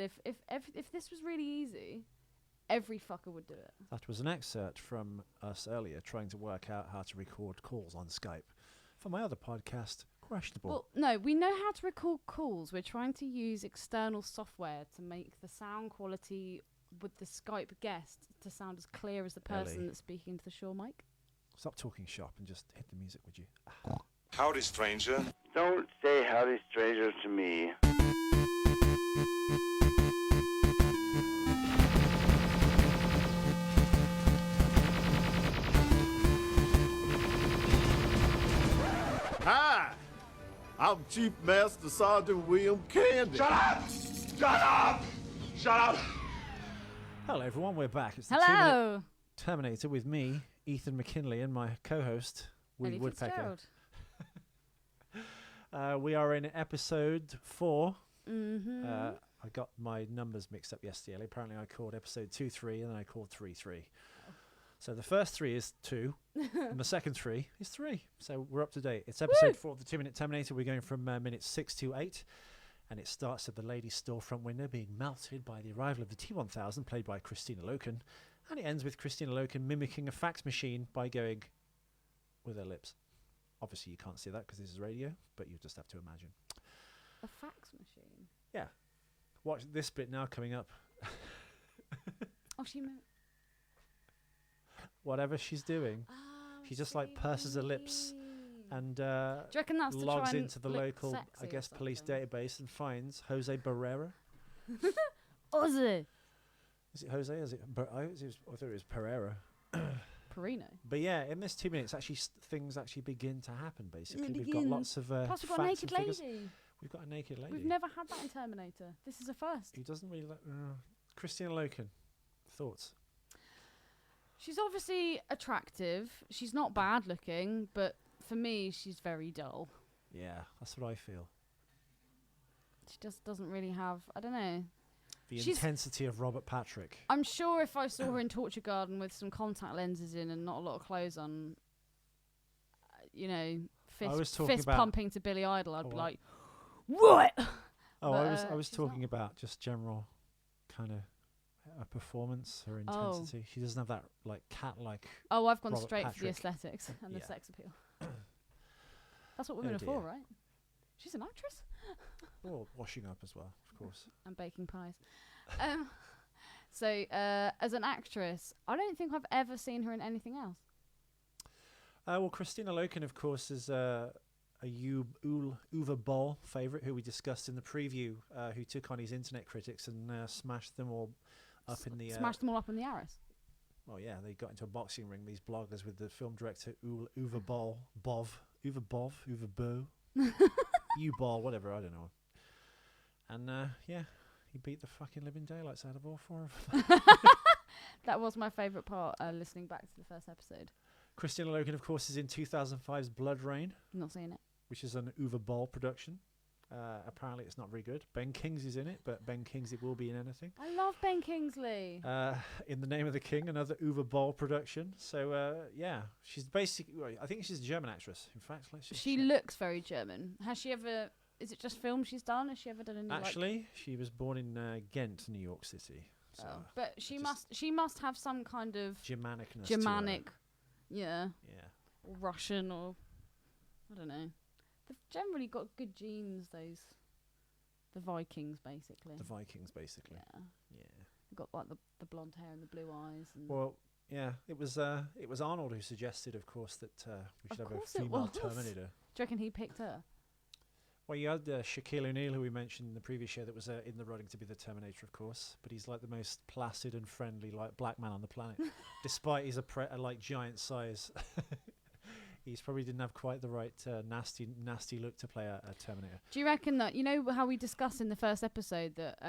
If this was really easy, every fucker would do it. That was an excerpt from us earlier trying to work out how to record calls on Skype. For my other podcast, Questionable. Well, no, we know how to record calls. We're trying to use external software to make the sound quality with the Skype guest to sound as clear as the person Ellie. that's speaking to the Shure mic. Stop talking shop and just hit the music, would you? Howdy, stranger. Don't say howdy, stranger, to me. Hi, I'm Chief Master Sergeant William Candy. Shut up! Shut up! Shut up! Hello, everyone. We're back. It's the Hello, 2-Minute Terminator with me, Ethan McKinley, and my co-host, Willie Ellie Woodpecker. Fitzgerald. We are in episode 4. Mm-hmm. I got my numbers mixed up yesterday. Apparently, I called episode 2-3, and then I called 3-3. So the first 3 is 2, and the second 3 is 3. So we're up to date. It's episode 4 of the 2-Minute Terminator. We're going from minutes 6 to 8, and it starts at the lady's storefront window being melted by the arrival of the T-1000, played by Kristanna Loken, and it ends with Kristanna Loken mimicking a fax machine by going with her lips. Obviously, you can't see that because this is radio, but you just have to imagine. A fax machine. Yeah. Watch this bit now coming up. Oh, she meant. Whatever she's doing, Oh, she just like purses her lips and do you reckon that's to logs try and into the look local, sexy I or guess, police something? database and finds Jose Barrera. Ozzy. Is it Jose? Is it? I thought it was Pereira. Perino. But yeah, in this 2 minutes, actually, things actually begin to happen. Basically, we've got begin. lots of Plus, we've got a facts naked and figures. lady. We've got a naked lady. We've never had that in Terminator. This is a first. Who doesn't really like Kristanna Loken. Thoughts? She's obviously attractive. She's not bad looking, but for me, she's very dull. Yeah, that's what I feel. She just doesn't really have. I don't know. The She's- intensity of Robert Patrick. I'm sure if I saw her in Torture Garden with some contact lenses in and not a lot of clothes on, was fist talking about- pumping to Billy Idol, I'd Oh, be well. like, what? Oh, But, I was she's talking not. about just general kind of her performance, her Oh. intensity. She doesn't have that like cat-like. Oh, I've gone Robert straight for the Patrick. aesthetics and the Yeah. sex appeal. That's what women Oh are for, dear. right? She's an actress. Well, washing up as well, of course. And baking pies. So, as an actress, I don't think I've ever seen her in anything else. Well, Kristanna Loken, of course, is a Uwe Boll favourite who we discussed in the preview, who took on his internet critics and smashed them all up in the. Smashed them all up in the arrows. Well, yeah, they got into a boxing ring. These bloggers with the film director Uwe Boll, Uwe Bo, U-Ball, whatever, I don't know. And yeah, he beat the fucking living daylights out of all 4 of them. That was my favourite part, listening back to the first episode. Kristanna Loken, of course, is in 2005's Blood Rain, Not seeing it. which is an Uwe Boll production. Apparently, it's not very good. Ben Kingsley's in it, but Ben Kingsley will be in anything. I love Ben Kingsley. In the Name of the King, another Uwe Boll production. So yeah, she's basically. Well, I think she's a German actress. In fact, let's just She check. looks very German. Has she ever? Is it just film she's done? Has she ever done any? Actually, she was born in Ghent, New York City. So But she just- must have some kind of Germanicness. to her. Germanic, yeah, Yeah. or Russian, or I don't know. They've generally got good genes. The Vikings, basically. The Vikings, basically. Yeah, Yeah. they've got like the blonde hair and the blue eyes. And Well, yeah, it was Arnold who suggested, of course, that we should Of have a course it female was. Terminator. do you reckon he picked her? Well, you had Shaquille O'Neal, who we mentioned in the previous show, that was in the running to be the Terminator, of course. But he's like the most placid and friendly, like black man on the planet, despite his a like giant size. He's probably didn't have quite the right nasty look to play a Terminator. Do you reckon that, you know how we discussed in the first episode that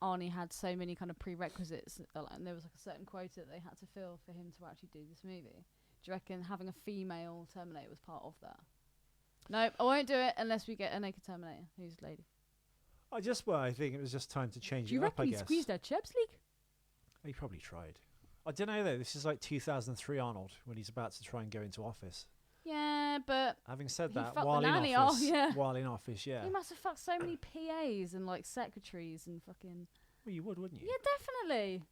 Arnie had so many kind of prerequisites, and there was like a certain quota that they had to fill for him to actually do this movie? Do you reckon having a female Terminator was part of that? No, I won't do it unless we get a naked Terminator who's a lady. I think it was just time to change Do you it up, I reckon he guess. squeezed her chips leak? He probably tried. I don't know, though. This is like 2003 Arnold, when he's about to try and go into office. Yeah, but Having said he that, fucked while the in nanny office, off, yeah. while in office, yeah. he must have fucked so many PAs and like secretaries and fucking. Well, you would, wouldn't you? Yeah, definitely.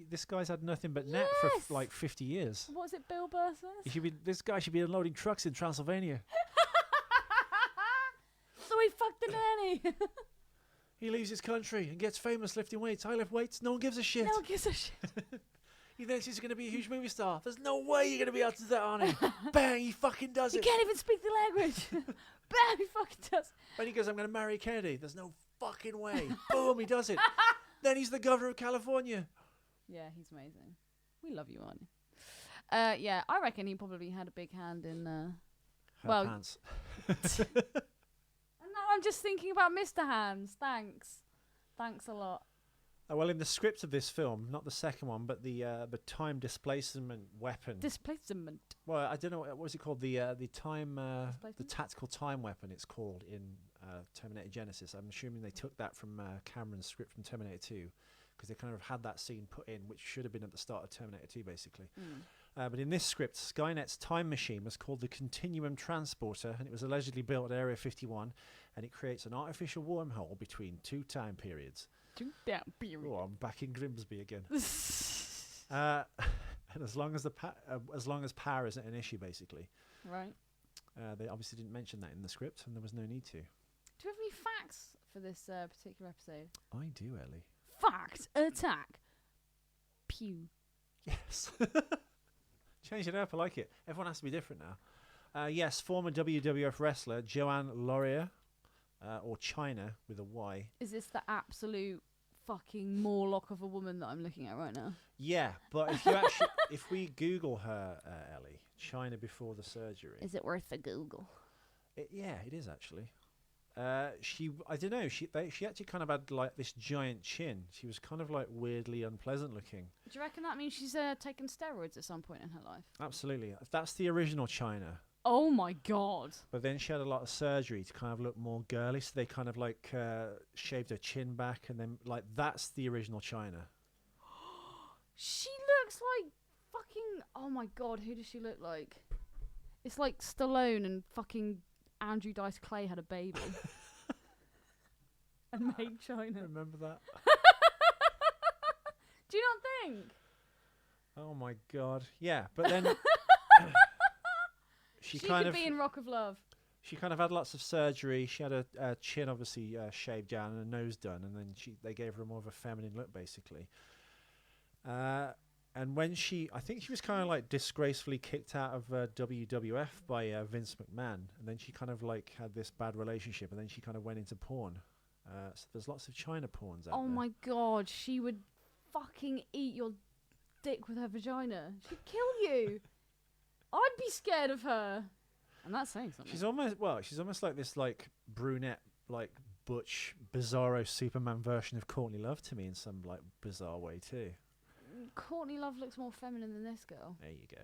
This guy's had nothing but net for Yes. like 50 years. What was it Bill Burr says? This guy should be unloading trucks in Transylvania. So he fucked the nanny. He leaves his country and gets famous lifting weights. I lift weights. No one gives a shit. No one gives a shit. He thinks he's going to be a huge movie star. There's no way you're going to be able to do that, Arnie. Bang, he fucking does He it. can't even speak the language. Bam, he fucking does. When he goes, I'm going to marry Kennedy. There's no fucking way. Boom, he does it. Then he's the governor of California. Yeah, he's amazing. We love you, Arnie. Yeah, I reckon he probably had a big hand in. Her Well- pants. And now I'm just thinking about Mr. Hands. Thanks a lot. Well, in the script of this film, not the second one, but the time displacement weapon. Displacement. Well, I don't know what was it called. The time the Displacement? tactical time weapon. It's called in Terminator Genesis. I'm assuming they took that from Cameron's script from Terminator 2, because they kind of had that scene put in, which should have been at the start of Terminator 2, basically. But in this script, Skynet's time machine was called the Continuum Transporter, and it was allegedly built at Area 51, and it creates an artificial wormhole between two time periods. Oh, I'm back in Grimsby again. And as long as power isn't an issue, basically. Right. They obviously didn't mention that in the script, and there was no need to. Do you have any facts for this particular episode? I do, Ellie. Fact attack. Pew. Yes. Change it up. I like it. Everyone has to be different now. Yes, former WWF wrestler Joanie Laurer, or Chyna with a Y. Is this the absolute fucking Morlock of a woman that I'm looking at right now? Yeah, but if you actually, if we Google her, Ellie, Chyna before the surgery. Is it worth a Google? Yeah, it is actually. I don't know. She actually kind of had like this giant chin. She was kind of like weirdly unpleasant looking. Do you reckon that means she's taken steroids at some point in her life? Absolutely, that's the original Chyna. Oh my god. But then she had a lot of surgery to kind of look more girly. So they kind of like shaved her chin back, and then like that's the original Chyna. She looks like fucking. Oh my god, who does she look like? It's like Stallone and fucking Andrew Dice Clay had a baby. And made Chyna. Remember that? Do you not think? Oh my god. Yeah, but then she kind could of be in Rock of Love. she kind of had lots of surgery. She had a chin obviously shaved down and a nose done, and then they gave her more of a feminine look basically. And when I think she was kind of like disgracefully kicked out of WWF by Vince McMahon, and then she kind of like had this bad relationship, and then she kind of went into porn. So there's lots of Chyna porns out there. Oh my god, she would fucking eat your dick with her vagina. She'd kill you. I'd be scared of her. And that's saying something. She's almost like this like brunette, like butch, bizarro Superman version of Courtney Love to me in some like bizarre way too. Courtney Love looks more feminine than this girl. There you go.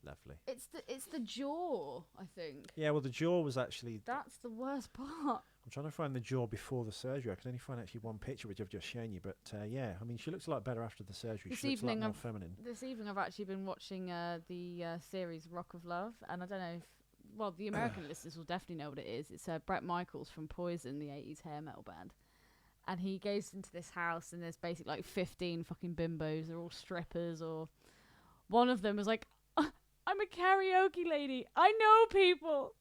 Lovely. It's the jaw, I think. Yeah, well the jaw was actually... That's the worst part. I'm trying to find the jaw before the surgery. I can only find actually one picture which I've just shown you. But yeah, I mean, she looks a lot better after the surgery. She looks a lot more feminine. This evening I've actually been watching the series Rock of Love. And I don't know if... Well, the American listeners will definitely know what it is. It's Bret Michaels from Poison, the 80s hair metal band. And he goes into this house and there's basically like 15 fucking bimbos. They're all strippers, or... One of them was like... I'm a karaoke lady. I know people.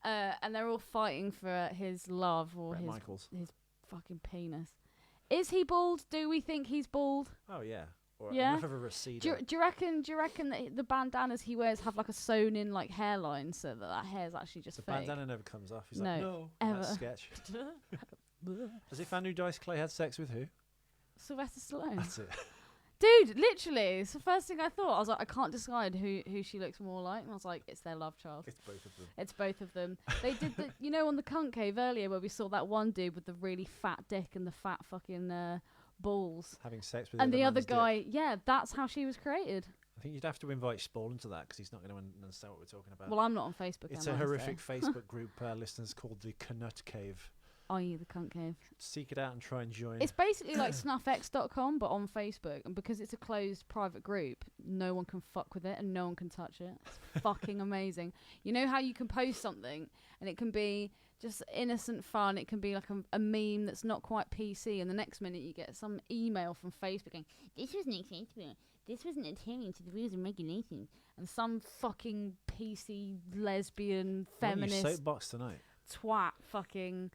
And they're all fighting for his love or his fucking penis. Is he bald? Do we think he's bald? Oh yeah. Or yeah. enough of a receder. Do you reckon that the bandanas he wears have like a sewn in like hairline so that hair's actually just the fake? bandana never comes off. He's No, like, no, ever. that's sketch. As if Andrew Dice Clay had sex with who? Sylvester Stallone. That's it. Dude, literally, it's the first thing I thought. I was like, I can't decide who she looks more like. And I was like, it's their love child. It's both of them. It's both of them. They did the, on the cunt cave earlier where we saw that one dude with the really fat dick and the fat fucking balls. Having sex with and the other man's guy, dick. yeah, that's how she was created. I think you'd have to invite Spall into that because he's not going to understand what we're talking about. Well, I'm not on Facebook. It's a horrific Facebook group, listeners, called the Knut Cave. i.e. the cunt cave. Seek it out and try and join. It's basically like snuffx.com, but on Facebook. And because it's a closed private group, no one can fuck with it and no one can touch it. It's fucking amazing. You know how you can post something and it can be just innocent fun. It can be like a meme that's not quite PC. And the next minute you get some email from Facebook going, this wasn't acceptable. This wasn't adhering to the rules and regulations. And some fucking PC lesbian feminist soapbox tonight. twat fucking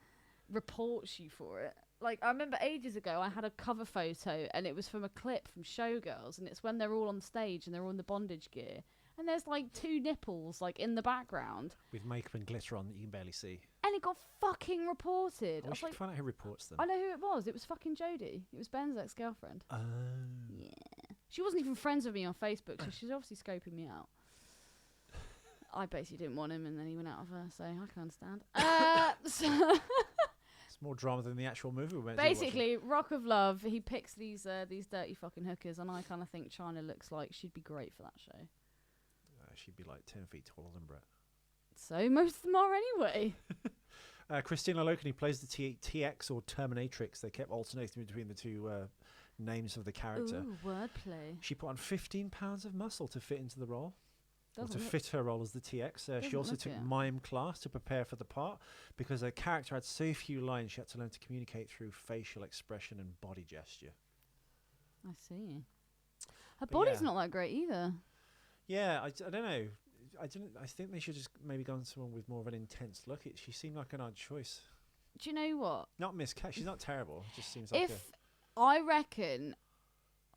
reports you for it. Like, I remember ages ago I had a cover photo and it was from a clip from Showgirls, and it's when they're all on stage and they're all in the bondage gear and there's like 2 nipples like in the background With makeup and glitter on that you can barely see. and it got fucking reported. I I was wish you like, could find out who reports them. I know who it was. It was fucking Jodie. It was Ben's ex-girlfriend. Oh. Yeah. She wasn't even friends with me on Facebook, so she's obviously scoping me out. I basically didn't want him, and then he went out of her, so I can understand. So It's more drama than the actual movie we went to watch. basically, Rock of Love, he picks these dirty fucking hookers, and I kind of think Chyna looks like she'd be great for that show. She'd be like 10 feet taller than Brett. So most of them are anyway. Kristanna Loken, who plays the TX or Terminatrix. They kept alternating between the two names of the character. Ooh, wordplay. She put on 15 pounds of muscle to fit into the role. Or to Doesn't look- fit her role as the TX. She doesn't also look took it. mime class to prepare for the part because her character had so few lines. She had to learn to communicate through facial expression and body gesture. I see. Her But body's yeah. not that great either. Yeah, I don't know. I think they should just maybe go on someone with more of an intense look. She seemed like an odd choice. Do you know what? Not Miss Cat. She's not terrible. It just seems like If I reckon,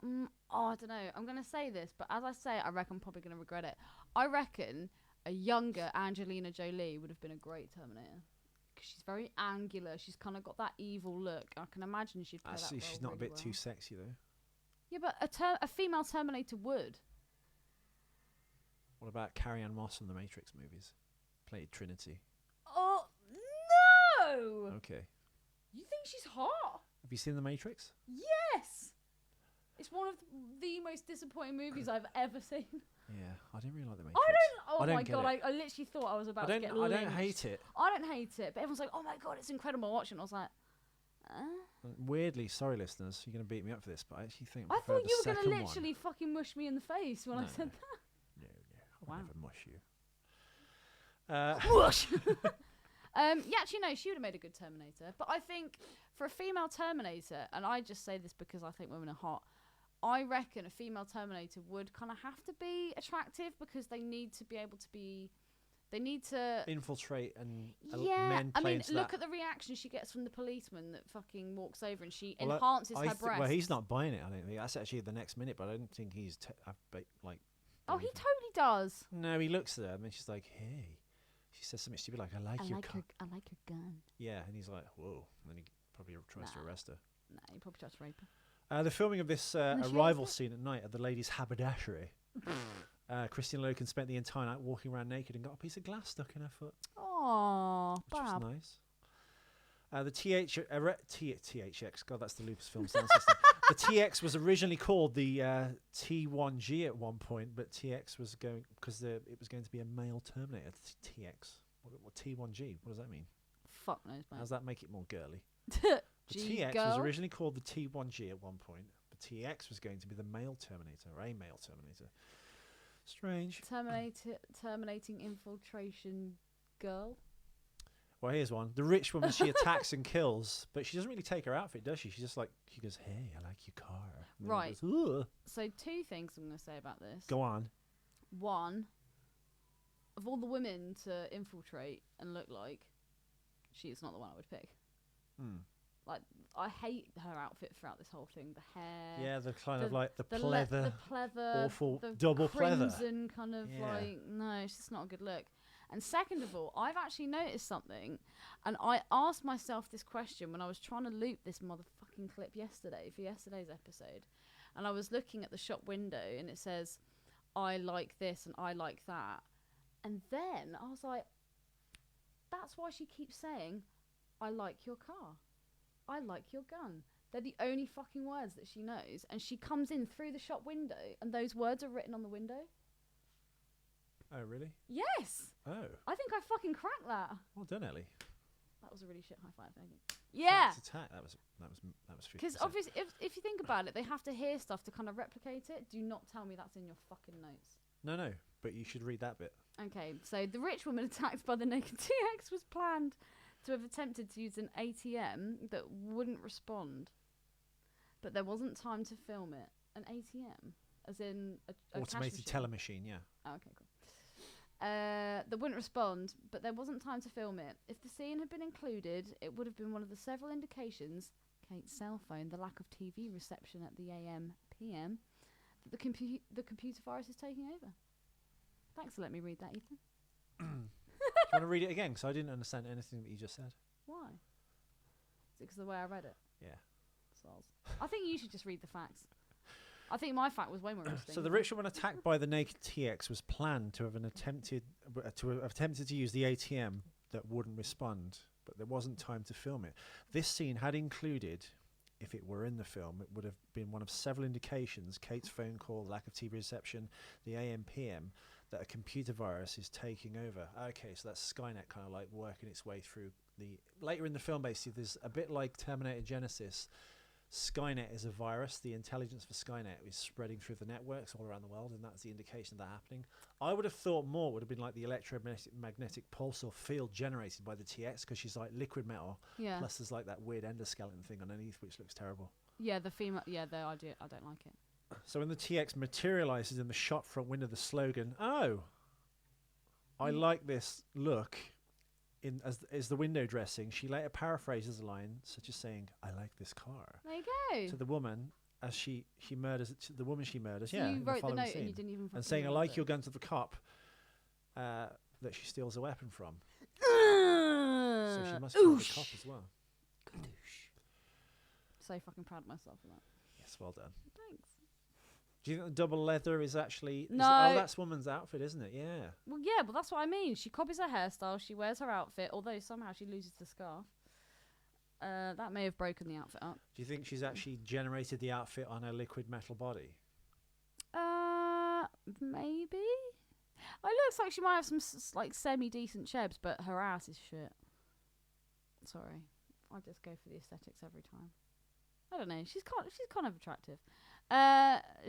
I don't know. I'm gonna say this, but as I say it, I reckon I'm probably gonna regret it. I reckon a younger Angelina Jolie would have been a great Terminator because she's very angular. She's kind of got that evil look. I can imagine she'd play I that see. role She's not a really bit too well. sexy though. Yeah, but a female Terminator would. What about Carrie Ann Moss in the Matrix movies? Played Trinity. Oh no! Okay. You think she's hot? Have you seen the Matrix? Yes. It's one of the most disappointing movies I've ever seen. Yeah, I didn't really like the Matrix. Oh I don't my get god! it. I literally thought I was about I to get don't lynched. hate it. I don't hate it, but everyone's like, "Oh my god, it's incredible watching." I was like, Weirdly, sorry listeners, you're going to beat me up for this, but I actually think I prefer thought the you were going to second literally fucking mush me in the face when I No, said one. No, I Wow. would never mush you. that. Mush. Yeah, actually, no, she would have made a good Terminator. But I think for a female Terminator, and I just say this because I think women are hot, I reckon a female Terminator would kind of have to be attractive because they need to be able to be. They need to. Infiltrate and Yeah, men I play mean, into look that. at the reaction she gets from the policeman that fucking walks over and she Well, enhances her breasts. well, he's not buying it. I don't think that's actually the next minute, but I don't think he's like. Oh, he believing- totally does. No, he looks at her and then she's like, "Hey," she says something stupid like, "I like your car." I like your gun. Yeah, and he's like, "Whoa!" And then he probably tries to Nah. arrest her. No, he probably tries to rape her. The filming of this And then she arrival hates it. scene at night at the ladies' haberdashery. Kristanna Loken spent the entire night walking around naked and got a piece of glass stuck in her foot, Aww, which was Bab. nice. The THX, God, that's the Lucasfilm sound system. The TX was originally called the T1G at one point, but TX was going because it was going to be a male Terminator. TX, what T1G? What does that mean? Fuck knows, How mate. does that make it more girly? The G TX was girl. originally called the T1G at one point, but TX was going to be the male Terminator, or a male Terminator. Strange. Terminating infiltration girl. Well, here's one. The rich woman she attacks and kills, but she doesn't really take her outfit, does she? She's just like, she goes, "Hey, I like your car." And then Right. goes, "Ugh." So 2 things I'm going to say about this. Go on. One, of all the women to infiltrate and look like, she's not the one I would pick. Hmm. Like, I hate her outfit throughout this whole thing. The hair. Yeah, the kind the- of like the the pleather. pleather, awful the double pleather. crimson kind of Yeah. like, no, it's just not a good look. And second of all, I've actually noticed something, and I asked myself this question when I was trying to loop this motherfucking clip yesterday for yesterday's episode, and I was looking at the shop window and it says, "I like this" and "I like that," and then I was like, that's why she keeps saying, "I like your car. I like your gun." They're the only fucking words that she knows. And she comes in through the shop window and those words are written on the window. Oh, really? Yes! Oh, I think I fucking cracked that. well done, Ellie. That was a really shit high five. Thank you. Yeah. Attack. That was 50%. Because obviously, if you think about it, they have to hear stuff to kind of replicate it. Do not tell me that's in your fucking notes. No, but you should read that bit. Okay, so the rich woman attacked by the naked TX was planned to have attempted to use an ATM that wouldn't respond, but there wasn't time to film it. An ATM, as in a automated teller machine. Yeah. Oh, okay, cool. That wouldn't respond, but there wasn't time to film it. If the scene had been included, it would have been one of the several indications, Kate's cell phone, the lack of TV reception at the AM PM, that the computer virus is taking over. Thanks for letting me read that, Ethan. Do you want to read it again? Because I didn't understand anything that you just said. Why? Is it because of the way I read it? Yeah. Soz. I think you should just read the facts. I think my fact was way more interesting. So the rich woman attacked by the naked TX was planned to have attempted to use the ATM that wouldn't respond, but there wasn't time to film it. This scene had included, if it were in the film, it would have been one of several indications, Kate's phone call, lack of TV reception, the AM PM, that a computer virus is taking over. Okay, so that's Skynet kind of like working its way through the... Later in the film, basically, there's a bit like Terminator Genesis. Skynet is a virus. The intelligence for Skynet is spreading through the networks all around the world, and that's the indication of that happening. I would have thought more would have been like the electromagnetic pulse or field generated by the TX, because she's like liquid metal. Yeah. Plus there's like that weird endoskeleton thing underneath, which looks terrible. Yeah, the female. Yeah, the idea. I don't like it. So when the TX materializes in the shop front window, the slogan, "Oh, I like this look," as the window dressing, she later paraphrases a line such as saying, "I like this car." There you go. To the woman as she murders the woman she murders. So yeah, you wrote the note scene. and you didn't even. And saying, "I like your gun" to the cop that she steals a weapon from. So she must kill the cop as well. So fucking proud of myself for that. Yes, well done. Thanks. Do you think the double leather is actually... No. Oh, that's woman's outfit, isn't it? Yeah. Well, yeah, but that's what I mean. She copies her hairstyle. She wears her outfit, although somehow she loses the scarf. That may have broken the outfit up. Do you think she's actually generated the outfit on her liquid metal body? Maybe. It looks like she might have some like semi-decent chebs, but her ass is shit. Sorry, I just go for the aesthetics every time. I don't know. She's kind of attractive.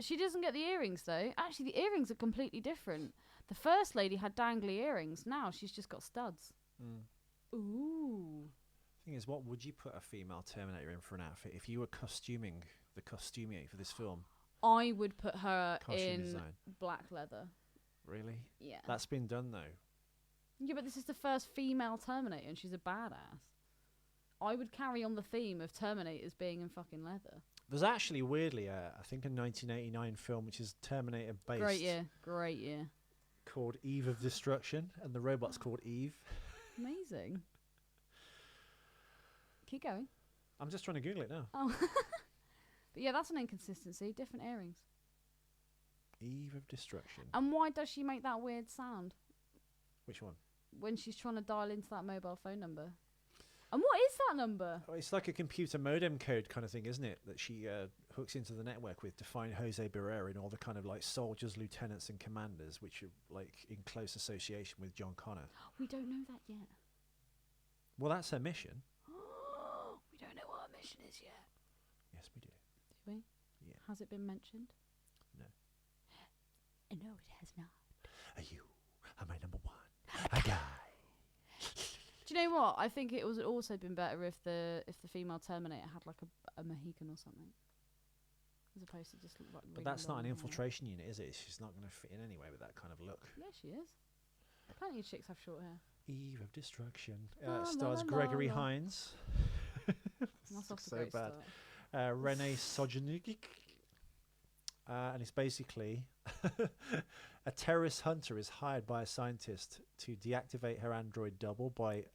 She doesn't get the earrings though. Actually, the earrings are completely different. The first lady had dangly earrings. Now she's just got studs. Ooh. Thing is, what would you put a female Terminator in for an outfit if you were costuming the costumier for this film? I would put her Costume in design. black leather. Really? Yeah. That's been done though. Yeah, but this is the first female Terminator, and she's a badass. I would carry on the theme of Terminators being in fucking leather. There's actually, weirdly, I think a 1989 film which is Terminator based. Great year. Called Eve of Destruction, and the robot's called Eve. Amazing. Keep going. I'm just trying to Google it now. Oh. But yeah, that's an inconsistency. Different earrings. Eve of Destruction. And why does she make that weird sound? Which one? When she's trying to dial into that mobile phone number. And what is that number? Oh, it's like a computer modem code kind of thing, isn't it? That she hooks into the network with to find Jose Barrera and all the kind of like soldiers, lieutenants, and commanders, which are like in close association with John Connor. We don't know that yet. Well, that's her mission. We don't know what our mission is yet. Yes, we do. Do we? Yeah. Has it been mentioned? No. No, it has not. You are my number one. A guy. Do you know what? I think it would also been better if the female Terminator had like a Mohican or something, as opposed to just like. But that's not an infiltration unit, is it? She's not going to fit in anyway with that kind of look. Yeah, she is. Plenty of chicks have short hair. Eve of Destruction. La, Stars la, Gregory la, la. Hines. That's off to so a great bad. start. Renee Sojanik. And it's basically a terrorist hunter is hired by a scientist to deactivate her android double by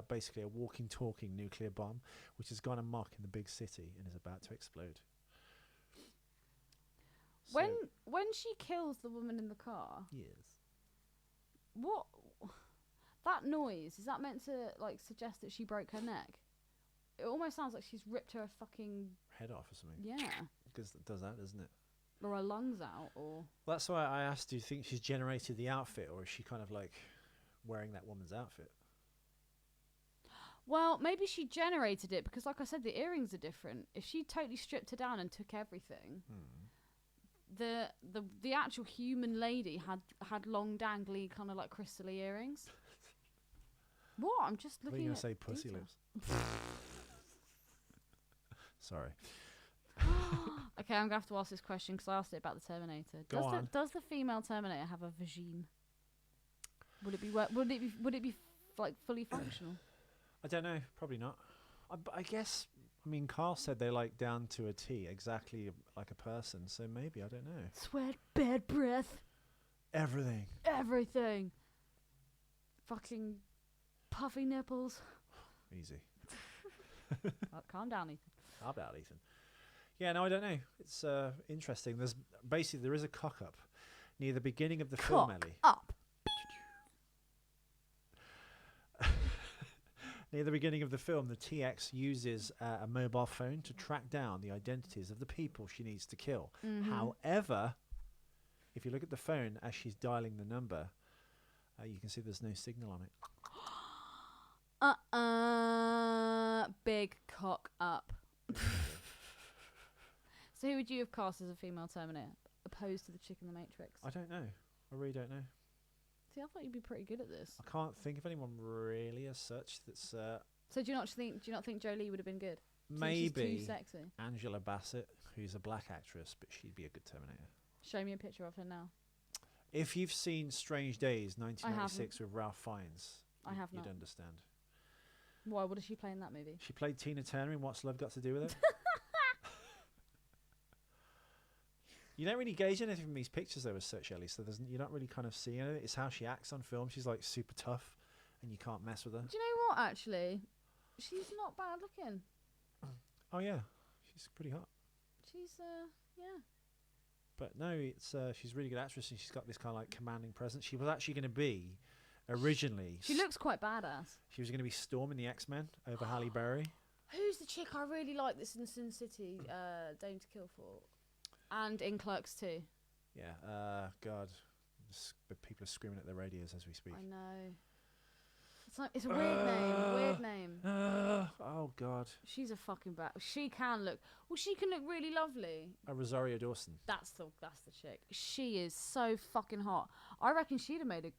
basically a walking, talking nuclear bomb, which has gone amok in the big city and is about to explode. When she kills the woman in the car, yes, what that noise is that meant to like suggest that she broke her neck? It almost sounds like she's ripped her fucking head off or something. Yeah. Because it does that, doesn't it? Or her lungs out, or... That's why I asked, do you think she's generated the outfit, or is she kind of like wearing that woman's outfit? Well, maybe she generated it because, like I said, the earrings are different. If she totally stripped her down and took everything, the actual human lady had long, dangly, kind of like crystally earrings. What? I'm just What are looking you at. going to say, pussy detail. lips? Sorry. Okay, I'm gonna have to ask this question because I asked it about the Terminator. Go on. Does the female Terminator have a vagine? Would it be like fully functional? I don't know. Probably not. I guess. I mean, Carl said they're like down to a T, exactly like a person. So maybe I don't know. Sweat, bad breath, Everything. everything. Fucking puffy nipples. Easy. Oh, calm down, Ethan. How about Ethan? Yeah, no, I don't know. It's interesting. There is a cock up near the beginning of the film, Cock Ellie. up. Near the beginning of the film, the TX uses a mobile phone to track down the identities of the people she needs to kill. However, if you look at the phone as she's dialing the number, you can see there's no signal on it. Big cock up. So who would you have cast as a female Terminator, opposed to the chick in the Matrix? I don't know. I really don't know. See, I thought you'd be pretty good at this. I can't think of anyone really as such that's So do you not think Jolie would have been good? Do you think maybe she's too sexy. Angela Bassett, who's a black actress, but she'd be a good Terminator. Show me a picture of her now. If you've seen Strange Days 1996 with Ralph Fiennes, I have you'd not. understand. Why? What does she play in that movie? She played Tina Turner in What's Love Got to Do with It? You don't really gauge anything from these pictures though as such, Ellie, so you're not really kind of seeing it. It's how she acts on film. She's like super tough and you can't mess with her. Do you know what, actually? She's not bad looking. Oh yeah, she's pretty hot. She's, yeah. But no, it's she's a really good actress and she's got this kind of like commanding presence. She was actually going to be, originally... She looks quite badass. She was going to be Storm in the X-Men over Halle Berry. Who's the chick I really like that's in Sin City, Dame to Kill For? And in Clerks 2. Yeah, God. The people are screaming at their radios as we speak. I know. It's a weird name. Oh, God. She's a fucking bat. She can look really lovely. Rosario Dawson. That's the chick. She is so fucking hot. I reckon she'd have made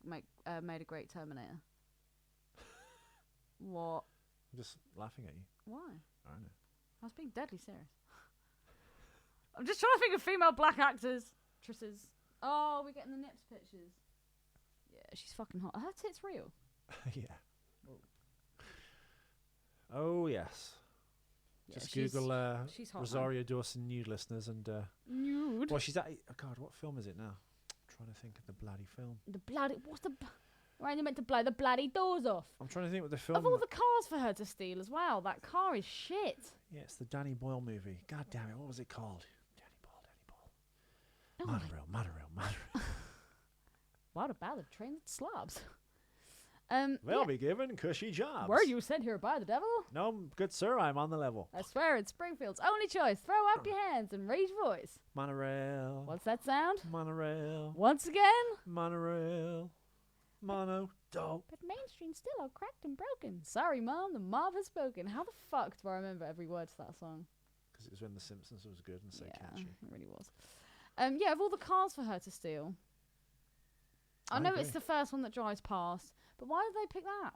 a great Terminator. What? I'm just laughing at you. Why? I don't know. I was being deadly serious. I'm just trying to think of female black actors. Trisses. Oh, we're getting the nips pictures. Yeah, she's fucking hot. Are her tits real? Yeah. Oh, yes. Yeah, Just Google she's hot, Rosario Dawson nude, listeners, and... nude? Well, she's at... Oh, God, what film is it now? I'm trying to think of the bloody film. Right, you meant to blow the bloody doors off. I'm trying to think what the film... Of all the cars for her to steal as well, that car is shit. Yeah, it's the Danny Boyle movie. God damn it, what was it called? Danny Boyle. Monorail. What about the train that slobs? They'll be given cushy jobs. Were you sent here by the devil? No, good sir, I'm on the level. I swear it's Springfield's only choice. Throw up your hands and raise your voice. Monorail. What's that sound? Monorail. Once again? Monorail. Mono. Dope. But Main Street's still all cracked and broken. Sorry, Mom, the mob has spoken. How the fuck do I remember every word to that song? Because it was when The Simpsons was good and so catchy. It really was. Yeah, of all the cars for her to steal. I know agree. it's the first one that drives past, but why did they pick that?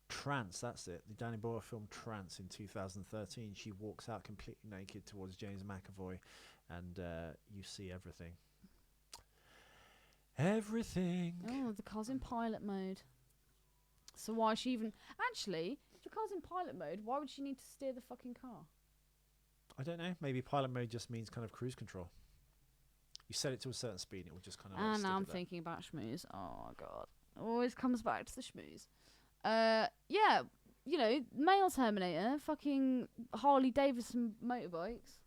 Trance, that's it. The Danny Boyle film Trance in 2013. She walks out completely naked towards James McAvoy and you see everything. Everything. Oh, the car's in pilot mode. So why is she even... Actually, if the car's in pilot mode, why would she need to steer the fucking car? I don't know. Maybe pilot mode just means kind of cruise control. You set it to a certain speed and it will just kind of like And stick now I'm at that. thinking about schmooze. Oh, God. Always comes back to the schmooze. Yeah, you know, male Terminator, fucking Harley Davidson motorbikes.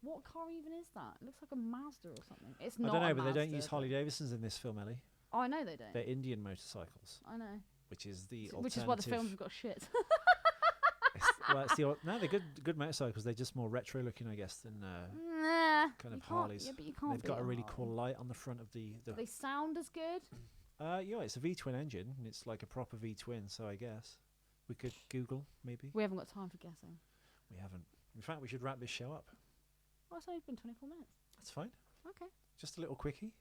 What car even is that? It looks like a Mazda or something. It's not. I don't know, a but they don't Mazda, use Harley Davidsons in this film, Ellie. Oh, I know they don't. They're Indian motorcycles, I know. which is the Which is alternative. why the films have got shit. No, they're good motorcycles. They're just more retro looking, I guess, than Nah. kind you of can't- Harleys. Yeah, but you can't They've got beat a really Harley. cool light on the front of the. Do they sound as good? Yeah, it's a V-twin engine. And it's like a proper V-twin, so I guess we could Google, maybe. We haven't got time for guessing. We haven't. In fact, we should wrap this show up. Well, it's only been 24 minutes. That's fine. Okay. Just a little quickie.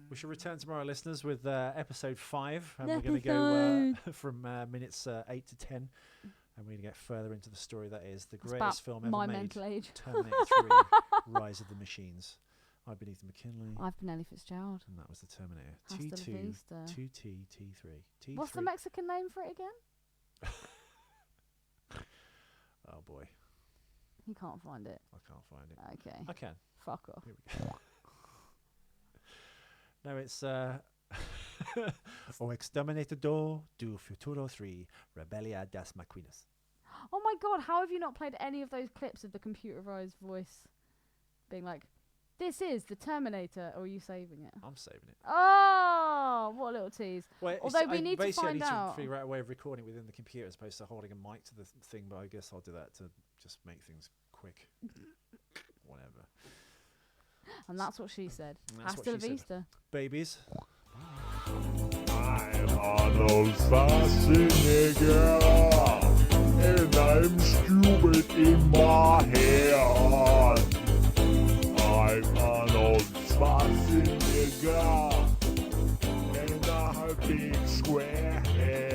We shall return tomorrow, listeners, with episode 5. And we're going to go from minutes 8 to 10. And we're going to get further into the story that is the greatest film ever my made. mental age. Terminator 3, Rise of the Machines. I've been Ethan McKinley. I've been Ellie Fitzgerald. And that was the Terminator. Hasta la T2, vista. 2T, T3. T3. What's the Mexican name for it again? Oh, boy. You can't find it. I can't find it. Okay. I can. Fuck off. Here we go. No, it's O Exterminador do Futuro 3, Rebellia das Maquinas. Oh my god, how have you not played any of those clips of the computerized voice being like, this is the Terminator, or are you saving it? I'm saving it. Oh, what a little tease. Well, Although we need to basically find I need out. to figure out a way of recording within the computer as opposed to holding a mic to the thing, but I guess I'll do that to just make things quick. Whatever. And that's what she said. And that's what Hasta la she said. vista. Babies. I'm Arnold Schwarzenegger, and I'm stupid in my head. I'm Arnold Schwarzenegger, and I have big square head.